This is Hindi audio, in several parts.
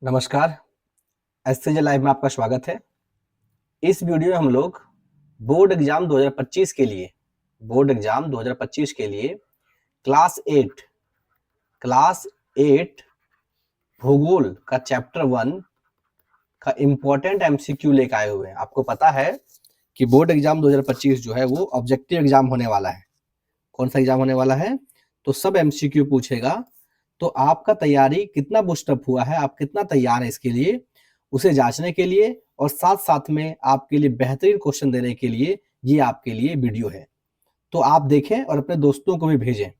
नमस्कार। एससीजे लाइव में आपका स्वागत है। इस वीडियो में हम लोग बोर्ड एग्जाम 2025 के लिए क्लास 8 भूगोल का चैप्टर 1 का इम्पोर्टेंट एमसीक्यू लेकर आए हुए हैं। आपको पता है कि बोर्ड एग्जाम 2025 जो है वो ऑब्जेक्टिव एग्जाम होने वाला है। कौन सा एग्जाम होने वाला है? तो सब एमसीक्यू पूछेगा। तो आपका तैयारी कितना बूस्टअप हुआ है, आप कितना तैयार है इसके लिए, उसे जांचने के लिए और साथ साथ में आपके लिए बेहतरीन क्वेश्चन देने के लिए ये आपके लिए वीडियो है। तो आप देखें और अपने दोस्तों को भी भेजें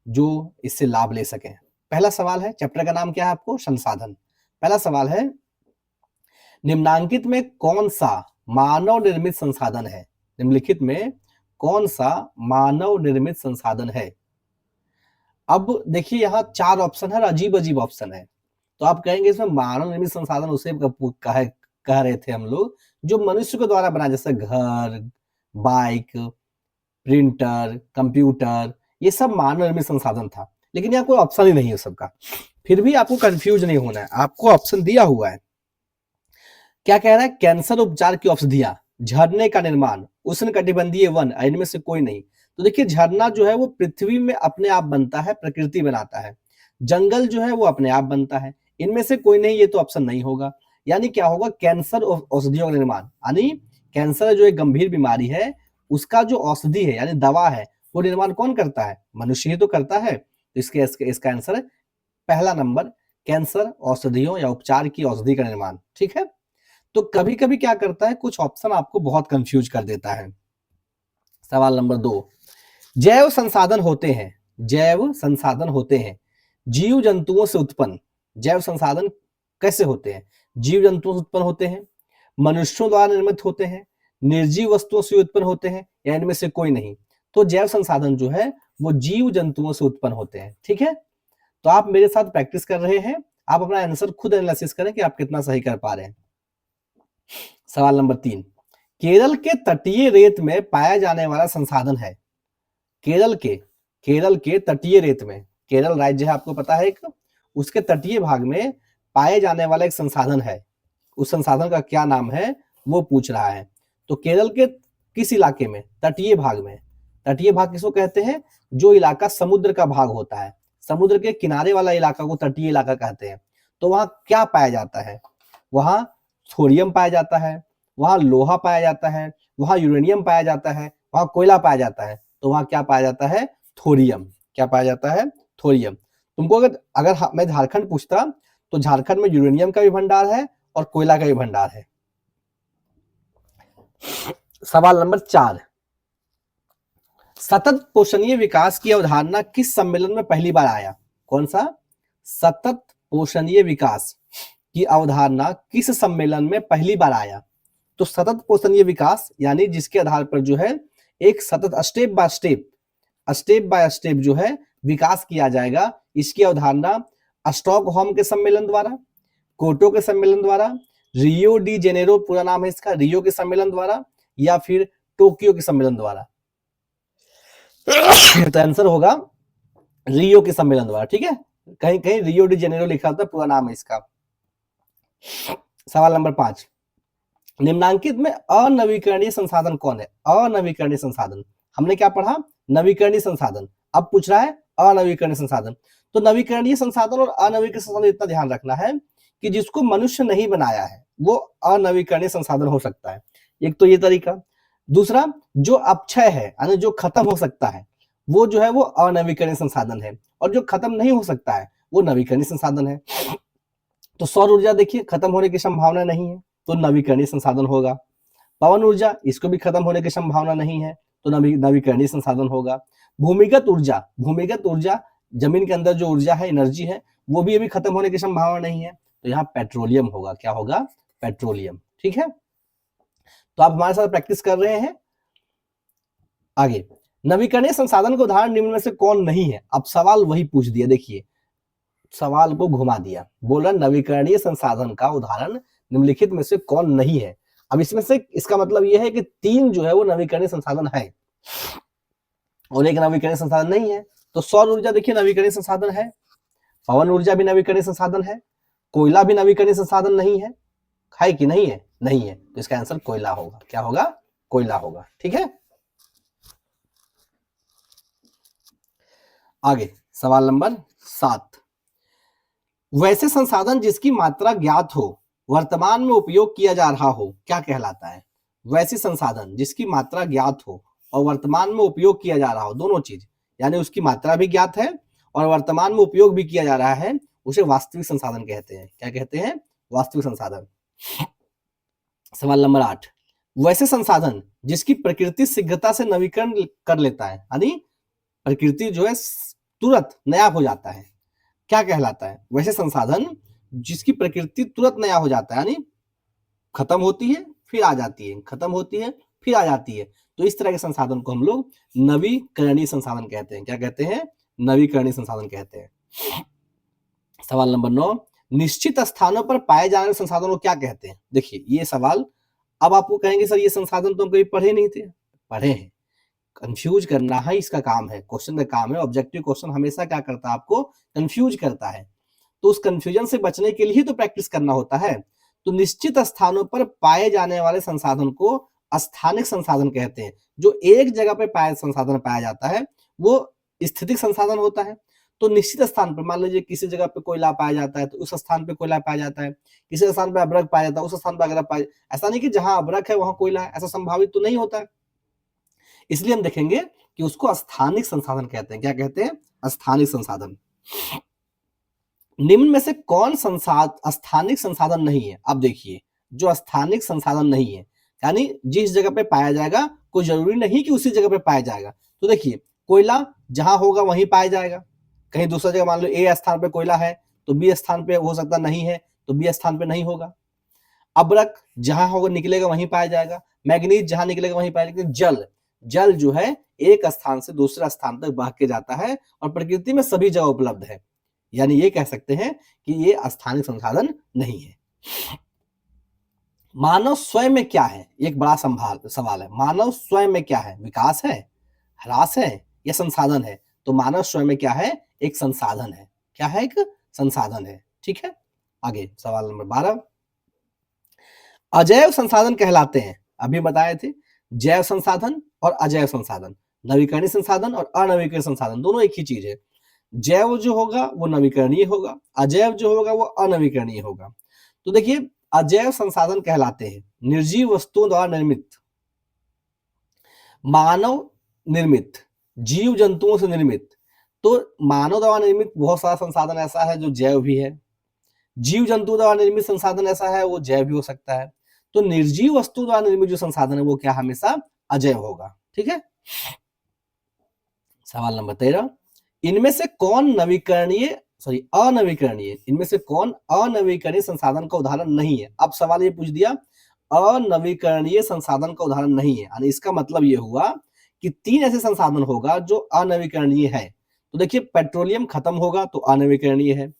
जो इससे लाभ ले सकें। पहला सवाल है, चैप्टर का नाम क्या है आपको? संसाधन। पहला सवाल है, निम्नलिखित में कौन सा मानव निर्मित संसाधन है? निम्नलिखित में कौन सा मानव निर्मित संसाधन है? अब देखिए यहाँ 4 ऑप्शन है और अजीब अजीब ऑप्शन है। तो आप कहेंगे इसमें मानव निर्मित संसाधन उसे कह रहे थे हम लोग जो मनुष्य के द्वारा बना, जैसे घर, बाइक, प्रिंटर, कंप्यूटर, ये सब मानव निर्मित संसाधन था। लेकिन यहाँ कोई ऑप्शन ही नहीं है सबका। फिर भी आपको कंफ्यूज नहीं होना है, आपको ऑप्शन दिया हुआ है। क्या कह रहा है? कैंसर उपचार की औषधियां, झरने का निर्माण, उष्णकटिबंधीय वन, इनमें से कोई नहीं। तो देखिए झरना जो है वो पृथ्वी में अपने आप बनता है, प्रकृति बनाता है। जंगल जो है वो अपने आप बनता है। इनमें से कोई नहीं, ये तो ऑप्शन नहीं होगा। यानी क्या होगा? कैंसर औषधियों का निर्माण, यानी कैंसर जो एक गंभीर बीमारी है उसका जो औषधि है यानी दवा है वो निर्माण कौन करता है? मनुष्य ही तो करता है। तो इसका आंसर पहला नंबर, कैंसर औषधियों या उपचार की औषधि का निर्माण। ठीक है। तो कभी कभी क्या करता है, कुछ ऑप्शन आपको बहुत कंफ्यूज कर देता है। सवाल नंबर 2, जैव संसाधन होते हैं जीव जंतुओं से उत्पन्न। जैव संसाधन कैसे होते हैं? जीव जंतुओं से उत्पन्न होते हैं, मनुष्यों द्वारा निर्मित होते हैं, निर्जीव वस्तुओं से उत्पन्न होते हैं, या इनमें से कोई नहीं। तो जैव संसाधन जो है वो जीव जंतुओं से उत्पन्न होते हैं। ठीक है। तो आप मेरे साथ प्रैक्टिस कर रहे हैं, आप अपना आंसर खुद एनालिसिस करें कि आप कितना सही कर पा रहे हैं। सवाल नंबर 3, केरल के तटीय रेत में पाया जाने वाला संसाधन है। केरल के तटीय रेत में, केरल राज्य है आपको पता है एक, उसके तटीय भाग में पाए जाने वाला एक संसाधन है। उस संसाधन का क्या नाम है वो पूछ रहा है। तो केरल के किस इलाके में? तटीय भाग में। तटीय भाग किसको कहते हैं? जो इलाका समुद्र का भाग होता है, समुद्र के किनारे वाला इलाका को तटीय इलाका कहते हैं। तो वहां क्या पाया जाता है? वहां थोरियम पाया जाता है, वहां लोहा पाया जाता है, वहां यूरेनियम पाया जाता है, वहां कोयला पाया जाता है। तो वहां क्या पाया जाता है? थोरियम। क्या पाया जाता है? थोरियम। तुमको अगर मैं झारखंड पूछता तो झारखंड में यूरेनियम का भी भंडार है और कोयला का भी भंडार है। सवाल नंबर 4, सतत पोषणीय विकास की अवधारणा किस सम्मेलन में पहली बार आया? कौन सा? सतत पोषणीय विकास की अवधारणा किस सम्मेलन में पहली बार आया? तो सतत पोषणीय विकास यानी जिसके आधार पर जो है एक सतत स्टेप बाय स्टेप जो है विकास किया जाएगा, इसकी अवधारणा स्टॉकहोम के सम्मेलन द्वारा, कोटो के सम्मेलन द्वारा, रियो डी जेनेरो पूरा नाम है इसका, रियो के सम्मेलन द्वारा, या फिर टोक्यो के सम्मेलन द्वारा। तो आंसर होगा रियो के सम्मेलन द्वारा। ठीक है, कहीं कहीं रियो डी जेनेरो लिखा था, पूरा नाम है इसका। सवाल नंबर 5, निम्नांकित में अनवीकरणीय संसाधन कौन है? अनवीकरणीय संसाधन, हमने क्या पढ़ा? नवीकरणीय संसाधन। अब पूछ रहा है अनवीकरणीय संसाधन। तो नवीकरणीय संसाधन और अनवीकरणीय संसाधन इतना ध्यान रखना है कि जिसको मनुष्य नहीं बनाया है वो अनवीकरणीय संसाधन हो सकता है। एक तो ये तरीका। दूसरा, जो अपक्षय है यानी जो खत्म हो सकता है वो जो है वो अनवीकरणीय संसाधन है, और जो खत्म नहीं हो सकता है वो नवीकरणीय संसाधन है। तो सौर ऊर्जा देखिए खत्म होने की संभावना नहीं है तो नवीकरणीय संसाधन होगा। पवन ऊर्जा, इसको भी खत्म होने की संभावना नहीं है तो नवीकरणीय संसाधन होगा। भूमिगत ऊर्जा जमीन के अंदर जो ऊर्जा है, एनर्जी है, वो भी अभी खत्म होने की संभावना नहीं है तो यहाँ पेट्रोलियम होगा। क्या होगा? पेट्रोलियम। ठीक है, तो आप हमारे साथ प्रैक्टिस कर रहे हैं। आगे, नवीकरणीय संसाधन का उदाहरण निम्न में से कौन नहीं है? अब सवाल वही पूछ दिया, देखिए सवाल को घुमा दिया, बोला नवीकरणीय संसाधन का उदाहरण निम्नलिखित में से कौन नहीं है। अब इसमें से इसका मतलब यह है कि 3 जो है वो नवीकरणीय संसाधन है और एक नवीकरणीय संसाधन नहीं है। तो सौर ऊर्जा देखिए नवीकरणीय संसाधन है, पवन ऊर्जा भी नवीकरणीय संसाधन है, कोयला भी नवीकरणीय संसाधन नहीं है कि नहीं है? नहीं है, तो इसका आंसर कोयला होगा। क्या होगा? कोयला होगा। ठीक है, आगे सवाल नंबर 7, वैसे संसाधन जिसकी मात्रा ज्ञात हो, वर्तमान में उपयोग किया जा रहा हो, क्या कहलाता है? वैसे संसाधन जिसकी मात्रा ज्ञात हो और वर्तमान में उपयोग किया जा रहा हो, दोनों चीज, यानी उसकी मात्रा भी ज्ञात है और वर्तमान में उपयोग भी किया जा रहा है, उसे वास्तविक संसाधन कहते हैं। क्या कहते हैं? वास्तविक संसाधन। सवाल नंबर 8, वैसे संसाधन जिसकी प्रकृति शीघ्रता से नवीकरण कर लेता है, यानी प्रकृति जो है तुरंत नया हो जाता है, क्या कहलाता है? वैसे संसाधन जिसकी प्रकृति तुरंत नया हो जाता है, यानी खत्म होती है फिर आ जाती है, खत्म होती है फिर आ जाती है, तो इस तरह के संसाधन को हम लोग नवीकरणीय संसाधन कहते हैं। क्या कहते हैं? नवीकरणीय संसाधन कहते हैं। सवाल नंबर 9, निश्चित स्थानों पर पाए जाने वाले संसाधनों को क्या कहते हैं? देखिए ये सवाल, अब आपको कहेंगे सर ये संसाधन तो हम कभी पढ़े नहीं थे। पढ़े हैं, कंफ्यूज करना है इसका काम है, क्वेश्चन का काम है। ऑब्जेक्टिव क्वेश्चन हमेशा क्या करता है? आपको कंफ्यूज करता है, तो उस कंफ्यूजन से बचने के लिए तो प्रैक्टिस करना होता है। तो निश्चित स्थानों पर पाए जाने वाले संसाधन को स्थानिक संसाधन कहते हैं। जो एक जगह पे संसाधन पाया जाता है वो स्थितिक संसाधन होता है। तो निश्चित स्थान पर, मान लीजिए किसी जगह पे कोयला पाया जाता है तो उस स्थान पे कोयला पाया जाता है, किसी स्थान पे अभ्रक पाया जाता है उस स्थान पर अभ्रक पाया, ऐसा नहीं कि जहां अभ्रक है वहां कोयला है, ऐसा संभावित तो नहीं होता है। इसलिए हम देखेंगे कि उसको स्थानिक संसाधन कहते हैं। क्या कहते हैं? स्थानिक संसाधन। निम्न में से कौन स्थानिक संसाधन नहीं है? अब देखिए, जो स्थानिक संसाधन नहीं है यानी जिस जगह पे पाया जाएगा, कोई जरूरी नहीं कि उसी जगह पे पाया जाएगा। तो देखिए कोयला जहां होगा वहीं पाया जाएगा, कहीं दूसरा जगह मान लो ए स्थान पे कोयला है तो बी स्थान पे हो सकता नहीं है, तो बी स्थान पे नहीं होगा। अभ्रक जहां होगा निकलेगा वहीं पाया जाएगा, मैग्नीज जहां निकलेगा वहीं पाया जाएगा। जल जो है एक स्थान से दूसरा स्थान तक बह के जाता है और प्रकृति में सभी जगह उपलब्ध है, यानी ये कह सकते हैं कि ये स्थानिक संसाधन नहीं है। मानव स्वयं में क्या है? एक बड़ा सवाल है। मानव स्वयं में क्या है? विकास है, ह्रास है या संसाधन है? तो मानव स्वयं में क्या है? एक संसाधन है। क्या है? एक संसाधन है। ठीक है, आगे सवाल नंबर 12, अजैव संसाधन कहलाते हैं, अभी बताए थे, जैव संसाधन और अजैव संसाधन, नवीकरणीय संसाधन और अनवीकरणीय संसाधन, दोनों एक ही चीज है। जैव जो होगा वो नवीकरणीय होगा, अजैव जो होगा वो अनवीकरणीय होगा। तो देखिए अजैव संसाधन कहलाते हैं निर्जीव वस्तुओं द्वारा निर्मित, मानव निर्मित, जीव जंतुओं से निर्मित। तो मानव द्वारा निर्मित बहुत सारा संसाधन ऐसा है जो जैव भी है, जीव जंतु द्वारा निर्मित संसाधन ऐसा है वो जैव भी हो सकता है। तो निर्जीव वस्तु द्वारा निर्मित जो संसाधन है वो क्या? हमेशा अजैव होगा। ठीक है, सवाल नंबर 13, इनमें से कौन अनवीकरणीय, इनमें से कौन अनवीकरणीय संसाधन का उदाहरण नहीं है? अब सवाल ये पूछ दिया अनवीकरणीय संसाधन का उदाहरण नहीं है, यानी इसका मतलब ये हुआ कि 3 ऐसे संसाधन होगा जो अनवीकरणीय है। तो देखिए पेट्रोलियम खत्म होगा तो अनवीकरणीय है,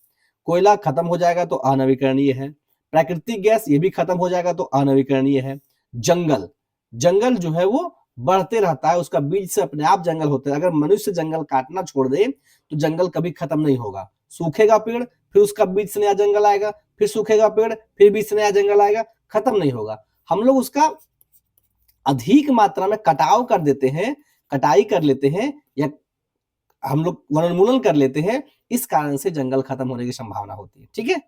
कोयला खत्म हो जाएगा तो अनवीकरणीय है, प्राकृतिक गैस ये भी खत्म हो जाएगा तो अनवीकरणीय है, जंगल जो है वो बढ़ते रहता है, उसका बीज से अपने आप जंगल होते हैं। अगर मनुष्य जंगल काटना छोड़ दे तो जंगल कभी खत्म नहीं होगा, सूखेगा पेड़ फिर उसका बीज से नया जंगल आएगा, फिर सूखेगा पेड़ फिर बीज से नया जंगल आएगा, खत्म नहीं होगा। हम लोग उसका अधिक मात्रा में कटाव कर देते हैं, कटाई कर लेते हैं या हम लोग वनोन्मूलन कर लेते हैं, इस कारण से जंगल खत्म होने की संभावना होती है। ठीक है,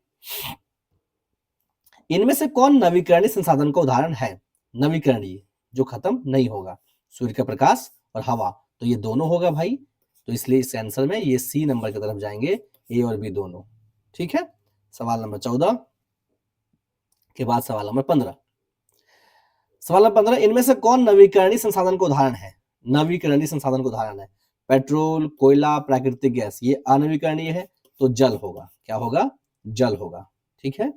इनमें से कौन नवीकरणीय संसाधन का उदाहरण है? नवीकरणीय जो खत्म नहीं होगा, सूर्य का प्रकाश और हवा, तो ये दोनों होगा भाई। तो इसलिए इस आंसर में ये सी नंबर की तरफ जाएंगे, ए और बी दोनों। ठीक है, सवाल नंबर 14 के बाद सवाल नंबर 15। सवाल नंबर 15, इनमें से कौन नवीकरणीय संसाधन का उदाहरण है? नवीकरणीय संसाधन का उदाहरण है पेट्रोल, कोयला, प्राकृतिक गैस, ये अनवीकरणीय है तो जल होगा। क्या होगा? जल होगा। ठीक है,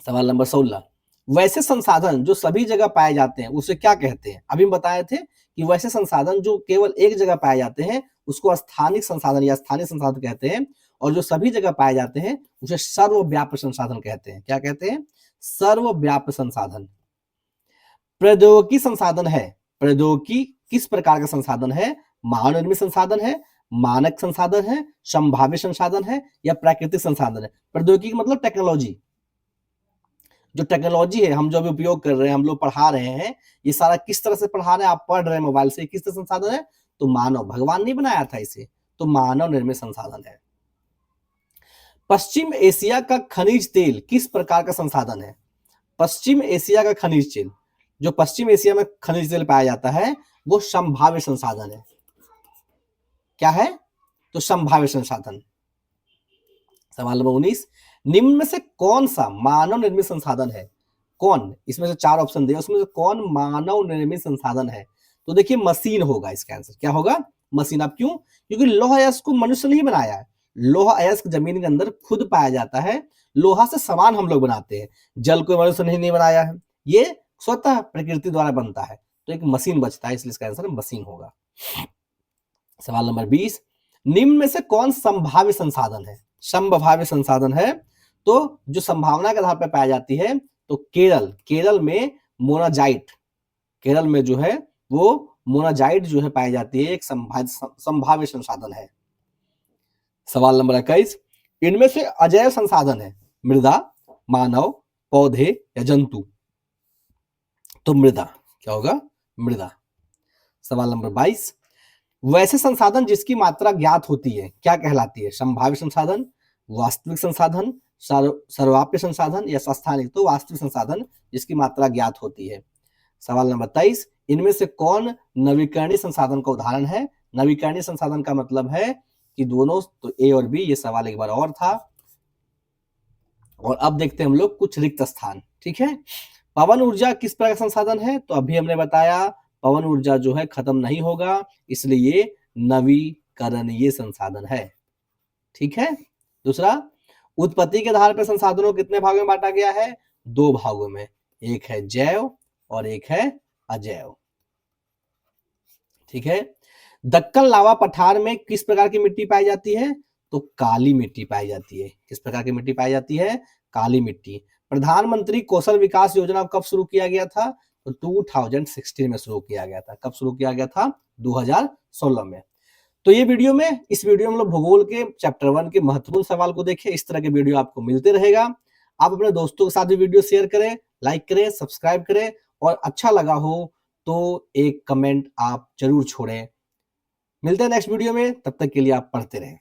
सवाल नंबर 16, वैसे संसाधन जो सभी जगह पाए जाते हैं उसे क्या कहते हैं? अभी बताए थे कि वैसे संसाधन जो केवल एक जगह पाए जाते हैं उसको स्थानिक संसाधन या स्थानीय संसाधन कहते हैं, और जो सभी जगह पाए जाते हैं उसे सर्वव्यापी संसाधन कहते हैं। क्या कहते हैं? सर्वव्यापी संसाधन। प्रौद्योगिकी संसाधन है, प्रौद्योगिकी किस प्रकार का संसाधन है? मानव निर्मित संसाधन है, मानक संसाधन है, संभाव्य संसाधन है या प्राकृतिक संसाधन है। प्रौद्योगिकी मतलब टेक्नोलॉजी, जो टेक्नोलॉजी है हम जो अभी उपयोग कर रहे हैं, हम लोग पढ़ा रहे हैं, ये सारा किस तरह से पढ़ा रहे हैं, आप पढ़ रहे हैं मोबाइल से, किस तरह संसाधन है, तो मानव, भगवान नहीं बनाया था इसे, तो मानव निर्मित संसाधन है। पश्चिम एशिया का खनिज तेल किस प्रकार का संसाधन है? पश्चिम एशिया का खनिज तेल, जो पश्चिम एशिया में खनिज तेल पाया जाता है वो संभाव्य संसाधन है। क्या है? तो संभाव्य संसाधन। सवाल नंबर 19, निम्न में से कौन सा मानव निर्मित संसाधन है? कौन? इसमें से 4 ऑप्शन दिए, उसमें से कौन मानव निर्मित संसाधन है? तो देखिए मशीन होगा इसका आंसर। क्या होगा? मशीन। अब क्यों? क्योंकि लौह अयस्क को मनुष्य नहीं बनाया है, लोहा अयस्क जमीन के अंदर खुद पाया जाता है, लोहा से सामान हम लोग बनाते हैं, जल को मनुष्य नहीं बनाया है, ये स्वतः प्रकृति द्वारा बनता है, तो एक मशीन बचता है, इसलिए इसका आंसर मशीन होगा। सवाल नंबर 20, निम्न में से कौन संभाव्य संसाधन है? संभाव्य संसाधन है तो जो संभावना के आधार पर पाई जाती है, तो केरल में मोनाजाइट, केरल में जो है वो मोनाजाइट जो है पाई जाती है, एक संभाव्य संसाधन है। सवाल नंबर 21, इनमें से अजैव संसाधन है, मृदा, मानव, पौधे या जंतु? तो मृदा। क्या होगा? मृदा। सवाल नंबर 22, वैसे संसाधन जिसकी मात्रा ज्ञात होती है क्या कहलाती है? संभाव्य संसाधन, वास्तविक संसाधन, सर्वव्यापी संसाधन या स्थानिक? तो वास्तविक संसाधन जिसकी मात्रा ज्ञात होती है। सवाल नंबर 23, इनमें से कौन नवीकरणीय संसाधन का उदाहरण है? नवीकरणीय संसाधन का मतलब है कि दोनों, तो ए और बी, ये सवाल एक बार और था। और अब देखते हैं हम लोग कुछ रिक्त स्थान। ठीक है, पवन ऊर्जा किस प्रकार का संसाधन है? तो अभी हमने बताया पवन ऊर्जा जो है खत्म नहीं होगा, इसलिए ये नवीकरणीय संसाधन है। ठीक है। दूसरा, उत्पत्ति के आधार पर संसाधनों को कितने भागों में बांटा गया है? 2 भागों में, एक है जैव और एक है अजैव। ठीक है। दक्कन लावा पठार में किस प्रकार की मिट्टी पाई जाती है? तो काली मिट्टी पाई जाती है। किस प्रकार की मिट्टी पाई जाती है? काली मिट्टी। प्रधानमंत्री कौशल विकास योजना कब शुरू किया गया था? तो 2016 में शुरू किया गया था। कब शुरू किया गया था? 2016 में। तो ये वीडियो में, इस वीडियो में हम लोग भूगोल के चैप्टर 1 के महत्वपूर्ण सवाल को देखें। इस तरह के वीडियो आपको मिलते रहेगा। आप अपने दोस्तों के साथ भी वीडियो शेयर करें, लाइक करें, सब्सक्राइब करें और अच्छा लगा हो तो एक कमेंट आप जरूर छोड़ें। मिलते हैं नेक्स्ट वीडियो में, तब तक के लिए आप पढ़ते रहें।